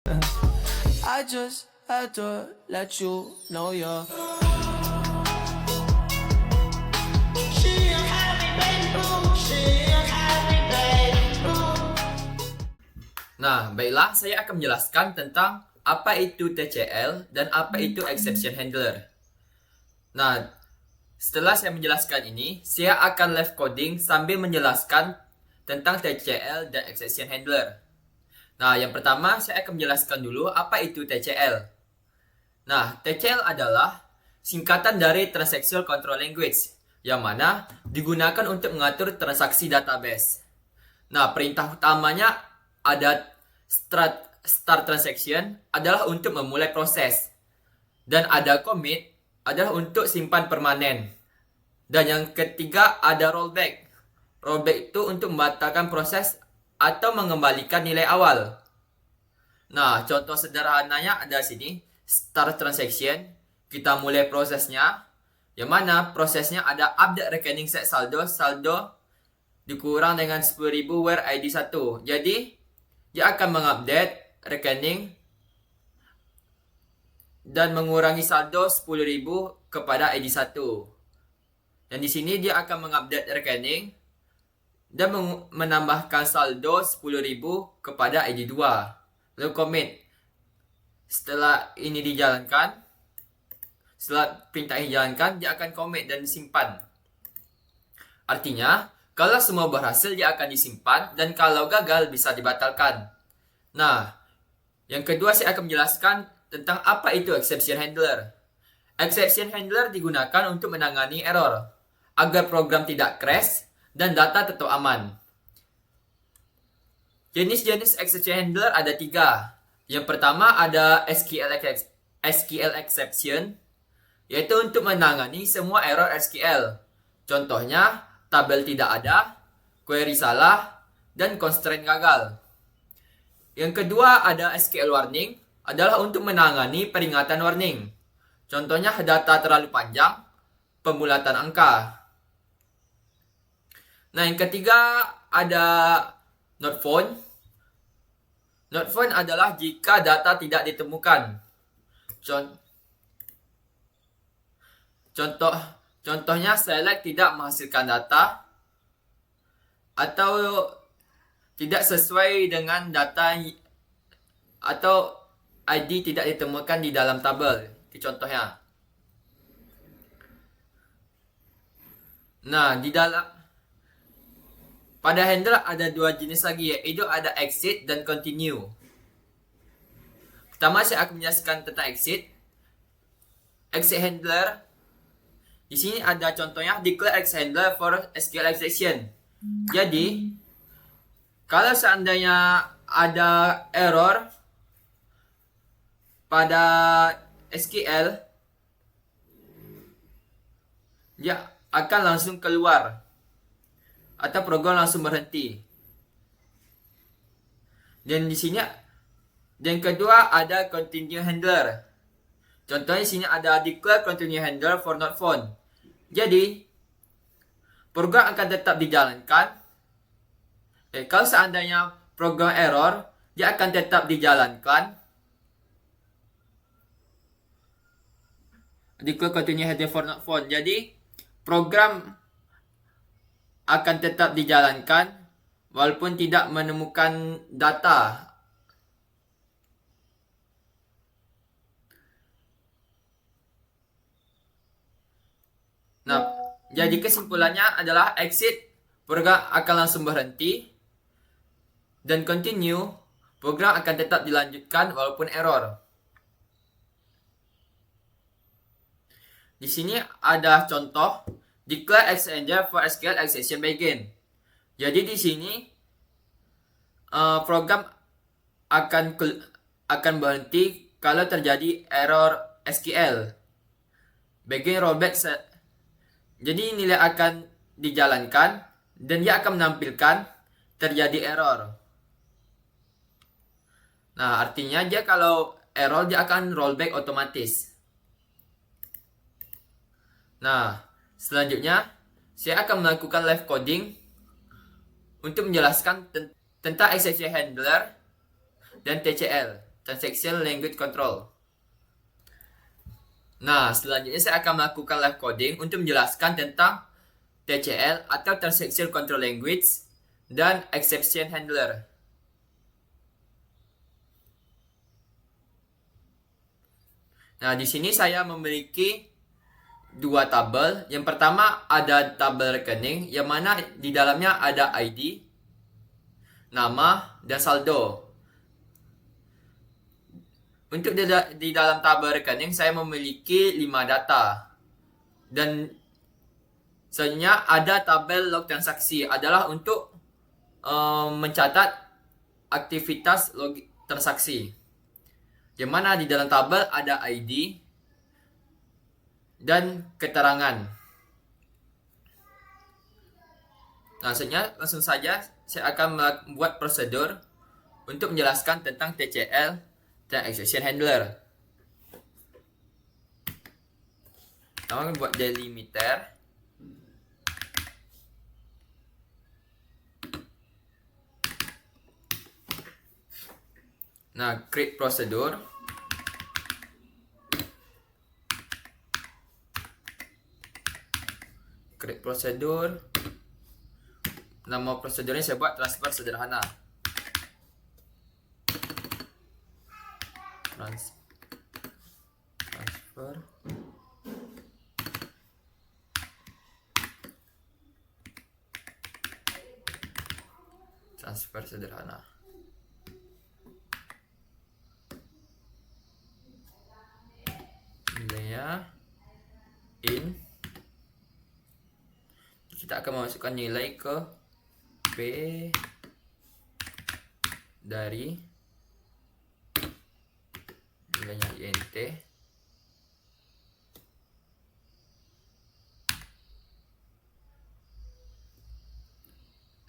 I just had to let you know you're. Nah, baiklah, saya akan menjelaskan tentang apa itu TCL dan apa itu exception handler. Nah, setelah saya menjelaskan ini, saya akan live coding sambil menjelaskan tentang TCL dan exception handler. Nah, yang pertama saya akan menjelaskan dulu apa itu TCL. Nah, TCL adalah singkatan dari Transaction Control Language, yang mana digunakan untuk mengatur transaksi database. Nah, perintah utamanya ada start transaction adalah untuk memulai proses. Dan ada commit adalah untuk simpan permanen. Dan yang ketiga ada rollback. Rollback itu untuk membatalkan proses atau mengembalikan nilai awal. Nah, contoh sederhananya ada sini. Start transaction. Kita mulai prosesnya. Yang mana prosesnya ada update rekening set saldo. Saldo dikurang dengan 10.000 where ID 1. Jadi, dia akan mengupdate rekening dan mengurangi saldo 10.000 kepada ID 1. Dan di sini dia akan mengupdate rekening dan menambahkan saldo 10.000 kepada ID 2. Lalu commit. Setelah ini dijalankan, setelah perintah ini dijalankan, dia akan commit dan disimpan. Artinya, kalau semua berhasil, dia akan disimpan, dan kalau gagal, bisa dibatalkan. Nah, yang kedua saya akan menjelaskan tentang apa itu exception handler. Exception handler digunakan untuk menangani error, agar program tidak crash, dan data tetap aman. Jenis-jenis exception handler ada 3. Yang pertama ada SQL exception, yaitu untuk menangani semua error SQL. Contohnya, tabel tidak ada, query salah, dan constraint gagal. Yang kedua ada SQL warning, adalah untuk menangani peringatan warning. Contohnya data terlalu panjang, pembulatan angka. Nah, yang ketiga ada not found. Not found adalah jika data tidak ditemukan. Contohnya select tidak menghasilkan data atau tidak sesuai dengan data atau ID tidak ditemukan di dalam tabel. Itu contohnya. Nah, pada handler ada 2 jenis lagi, yaitu ada exit dan continue. Pertama saya akan menjelaskan tentang exit. Exit handler. Di sini ada contohnya declare exit handler for SQL exception. Jadi, kalau seandainya ada error pada SQL, dia akan langsung keluar atau program langsung berhenti. Dan di sini yang kedua ada continue handler. Contohnya di sini ada declare continue handler for not found. Jadi program akan tetap dijalankan. Kalau seandainya program error, dia akan tetap dijalankan. Declare continue handler for not found. Jadi program akan tetap dijalankan walaupun tidak menemukan data. Nah, jadi kesimpulannya adalah exit, program akan langsung berhenti, dan continue, program akan tetap dilanjutkan walaupun error. Di sini ada contoh declare exchanger for SQL exception begin. Jadi di sini program akan berhenti kalau terjadi error SQL. Begin rollback jadi nilai akan dijalankan dan dia akan menampilkan terjadi error. Nah, artinya dia kalau error dia akan rollback otomatis. Nah, selanjutnya saya akan melakukan live coding untuk menjelaskan tentang exception handler dan TCL. Transaction Language Control. Nah, selanjutnya saya akan melakukan live coding untuk menjelaskan tentang TCL atau Transaction Control Language dan Exception Handler. Nah, di sini saya memiliki dua tabel. Yang pertama ada tabel rekening yang mana di dalamnya ada ID, nama, dan saldo. Untuk di dalam tabel rekening saya memiliki 5 data. Dan selanjutnya ada tabel log transaksi adalah untuk mencatat aktivitas log transaksi. Yang mana di dalam tabel ada ID dan keterangan. Nah, selanjutnya langsung saja saya akan membuat prosedur untuk menjelaskan tentang TCL dan Exception Handler. Pertama buat delimiter. Nah, create prosedur. Create prosedur. Nama prosedurnya saya buat transfer sederhana. Transfer sederhana. Nilainya in. Kita akan memasukkan nilai ke P dari nilainya INT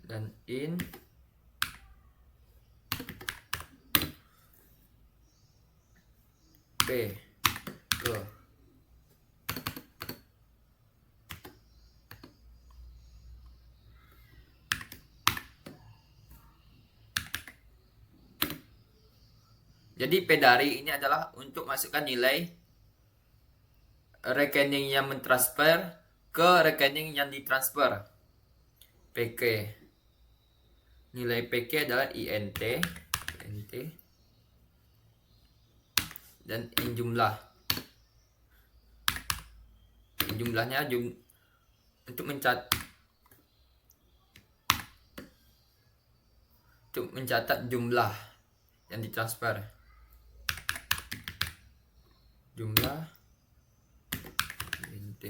dan in P ke jadi P dari ini adalah untuk masukkan nilai rekening yang mentransfer ke rekening yang ditransfer. PK. Nilai PK adalah INT dan in jumlah. In jumlahnya untuk mencatat jumlah yang ditransfer. Jumlah INT.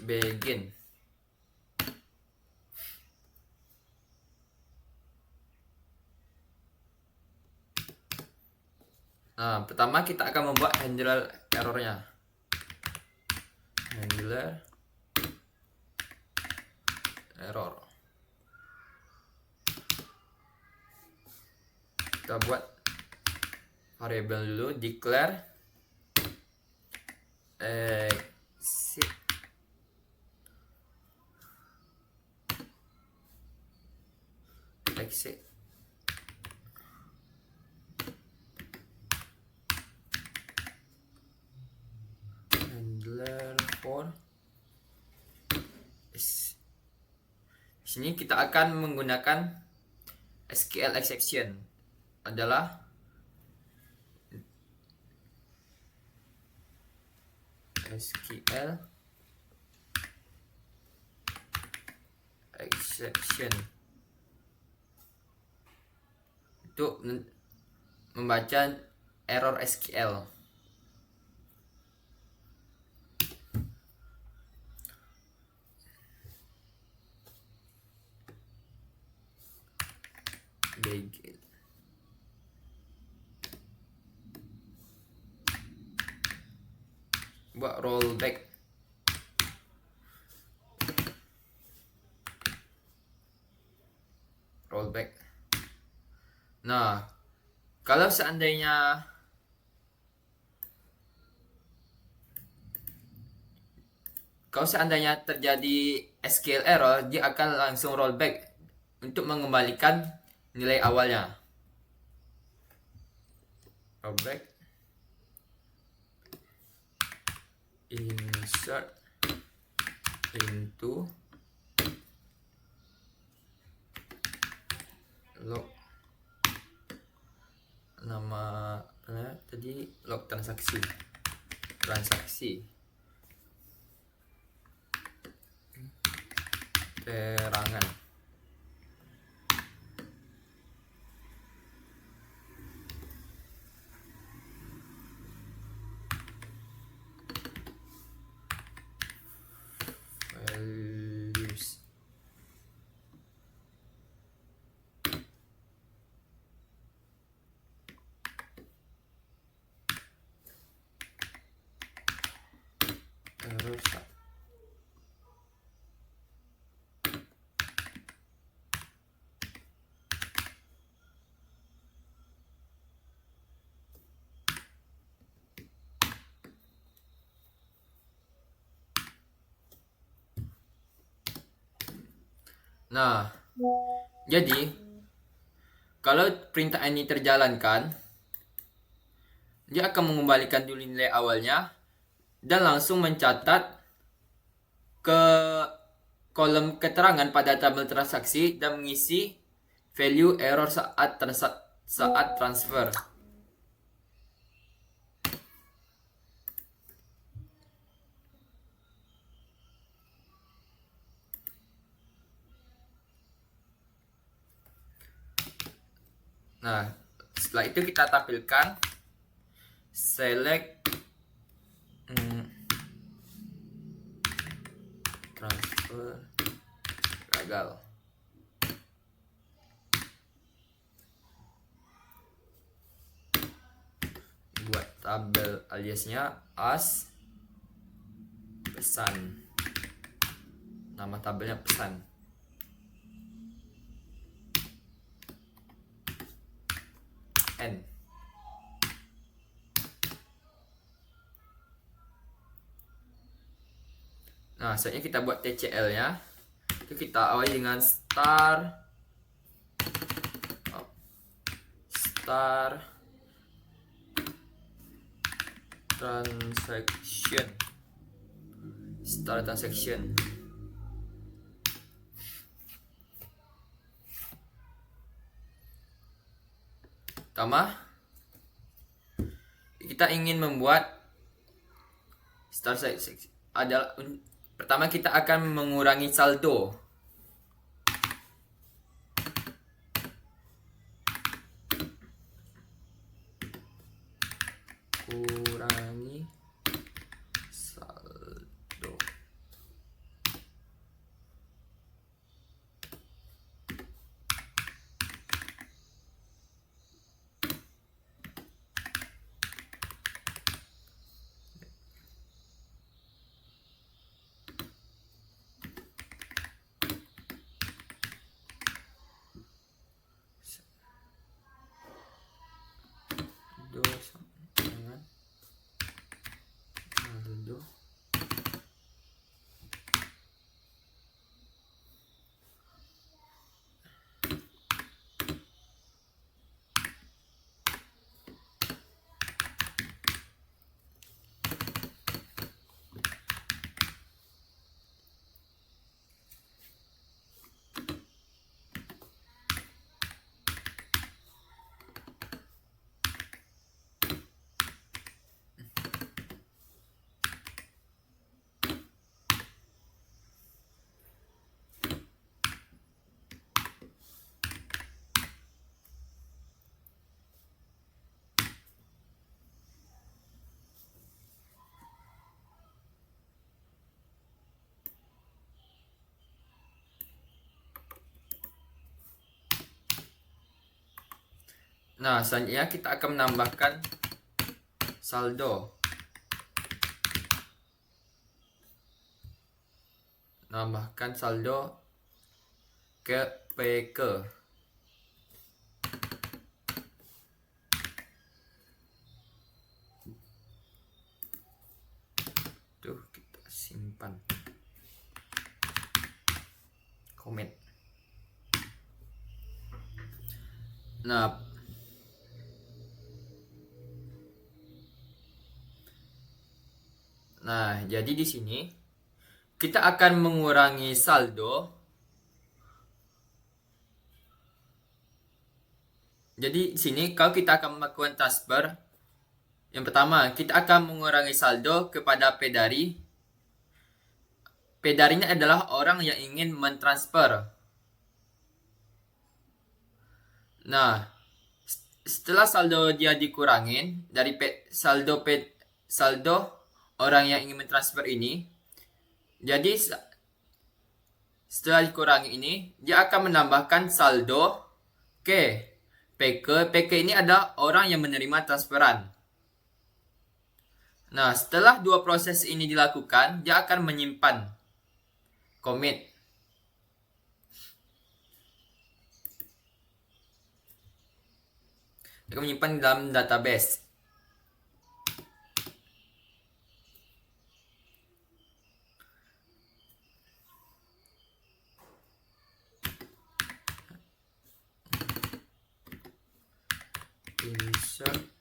Begin. Nah, pertama kita akan membuat handler errornya. Handler error. Kita buat variabel dulu, declare exit handler for di sini kita akan menggunakan SQL exception adalah SQL exception untuk membaca error SQL. Begin. Buat rollback. Nah, kalau seandainya Kalau seandainya terjadi SQL error, dia akan langsung rollback untuk mengembalikan nilai awalnya. Rollback, insert into log, nama tadi log transaksi terangan. Values. Terus nah, jadi kalau perintah ini terjalankan, dia akan mengembalikan dulu nilai awalnya dan langsung mencatat ke kolom keterangan pada tabel transaksi dan mengisi value error saat transfer. Nah, setelah itu kita tampilkan select transfer gagal. Buat tabel aliasnya as pesan. Nama tabelnya pesan. N. Nah, selanjutnya kita buat TCL-nya. Itu kita awali dengan star transaction. Pertama, kita ingin membuat start section adalah pertama kita akan mengurangi saldo. Kurangi saldo. Saldo. Nah, selanjutnya kita akan menambahkan saldo. Nambahkan saldo ke PK. Tuh, kita simpan. commit. Nah, jadi di sini kita akan mengurangi saldo. Jadi di sini kalau kita akan melakukan transfer, yang pertama kita akan mengurangi saldo kepada pedari. Pedarinya adalah orang yang ingin mentransfer. Nah, setelah saldo dia dikurangin dari saldo orang yang ingin mentransfer ini, jadi setelah dikurangi ini, dia akan menambahkan saldo ke PK. PK ini adalah orang yang menerima transferan. Nah, setelah dua proses ini dilakukan, dia akan menyimpan commit. Dia akan menyimpan dalam database. Insert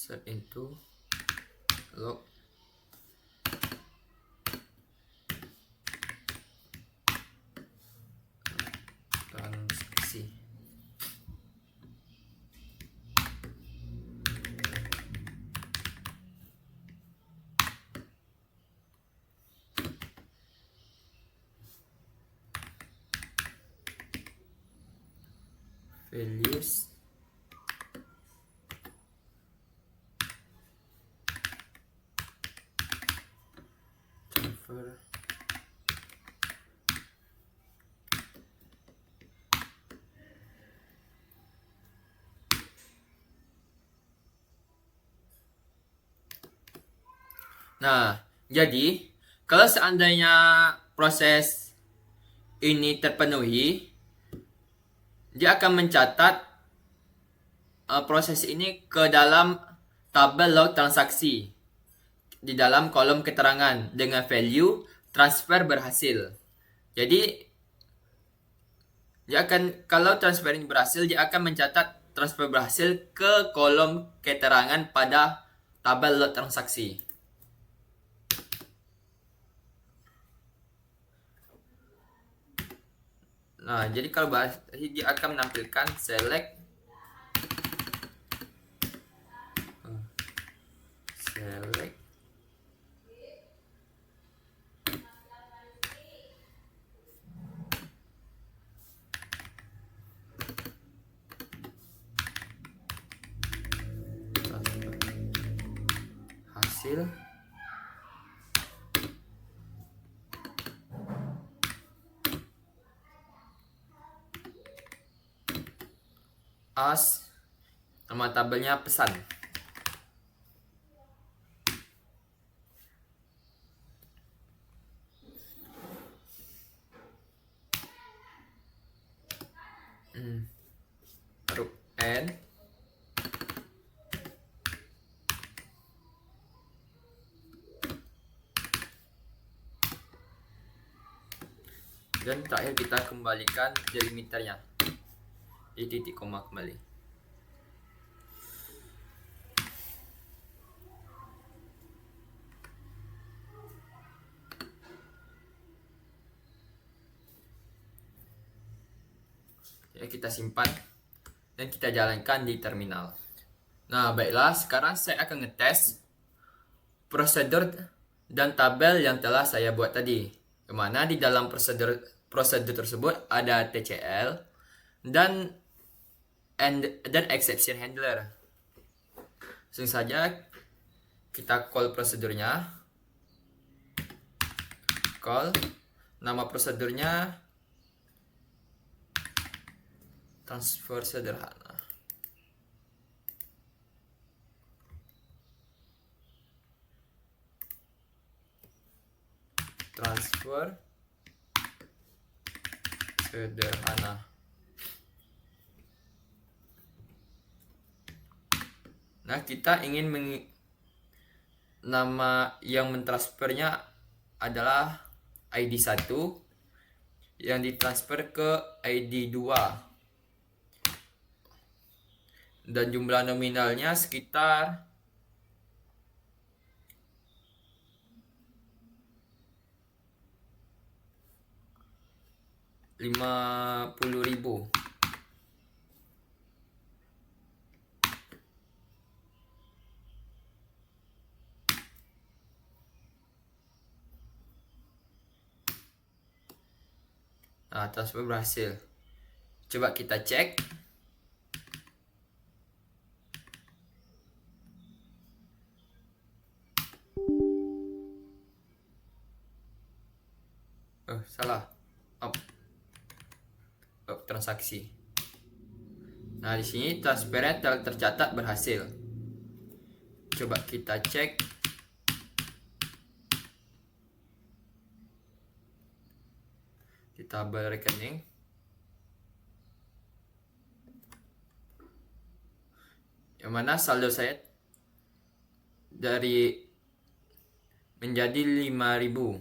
set into log transaksi. Values transfer Nah, jadi kalau seandainya proses ini terpenuhi, dia akan mencatat proses ini ke dalam tabel log transaksi di dalam kolom keterangan dengan value transfer berhasil. Jadi kalau transfer ini berhasil, dia akan mencatat transfer berhasil ke kolom keterangan pada tabel log transaksi. Nah, jadi kalau dia akan menampilkan select hasil as nama tabelnya pesan. Baru N dan terakhir kita kembalikan delimiternya di titik koma kembali. Jadi kita simpan dan kita jalankan di terminal. Nah, baiklah, sekarang saya akan ngetes prosedur dan tabel yang telah saya buat tadi. Kemana di dalam prosedur tersebut ada TCL dan exception handler. Langsung saja kita call prosedurnya. Call, nama prosedurnya transfer sederhana. Transfer sederhana. Nah, kita ingin nama yang mentransfernya adalah ID 1 yang ditransfer ke ID 2. Dan jumlah nominalnya sekitar 50.000. Nah, transfer berhasil. Coba kita cek. Oh, salah. Transaksi. Nah, di sini transfernya tercatat berhasil. Coba kita cek. Di tabel rekening. Yang mana saldo saya menjadi 5.000.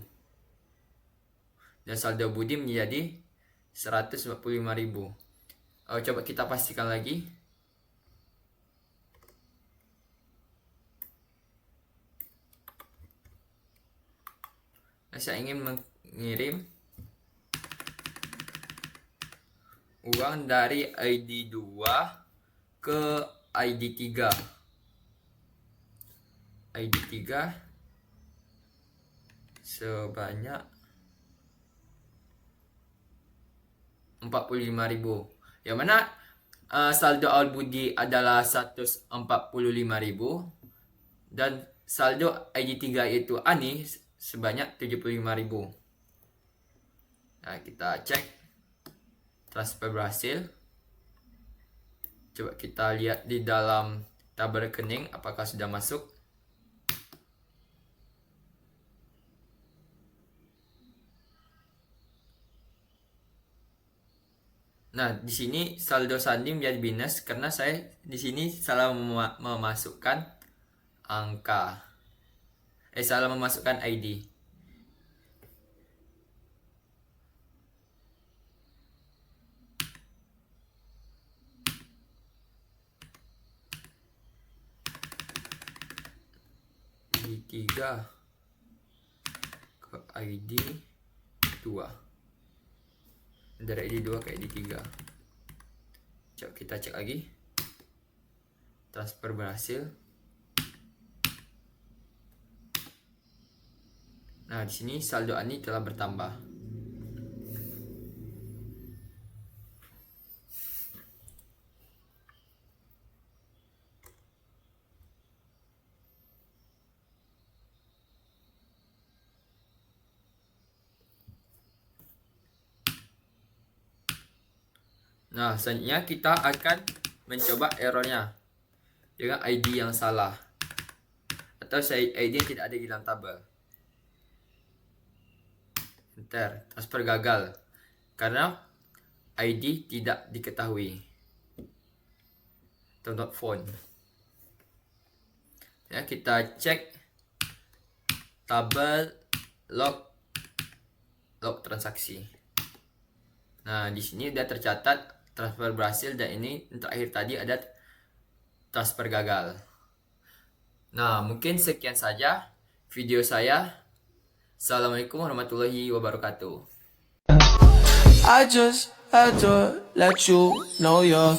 Dan saldo budi menjadi 145.000. Coba kita pastikan lagi. Saya ingin mengirim uang dari ID 2 ke ID 3. ID 3 sebanyak 45.000. Yang mana saldo awal budi adalah 145.000 dan saldo ID 3 yaitu Ani sebanyak 75.000. Nah, kita cek transfer berhasil. Coba kita lihat di dalam tabel rekening apakah sudah masuk. Nah, di sini saldo sandi menjadi minus karena saya di sini salah memasukkan angka. Salah memasukkan ID. ID 3 ke ID 2. Dari ID 2 ke ID 3. Coba kita cek lagi. Transfer berhasil. Nah, di sini saldo Ani telah bertambah. Nah, selanjutnya kita akan mencoba errornya dengan ID yang salah atau ID yang tidak ada di dalam tabel. Enter, transfer gagal karena ID tidak diketahui atau not found. Ya, kita cek tabel log transaksi. Nah, di sini sudah tercatat transfer berhasil dan ini terakhir tadi ada transfer gagal. Nah, mungkin sekian saja video saya. Assalamualaikum warahmatullahi wabarakatuh. I just had to let you know you're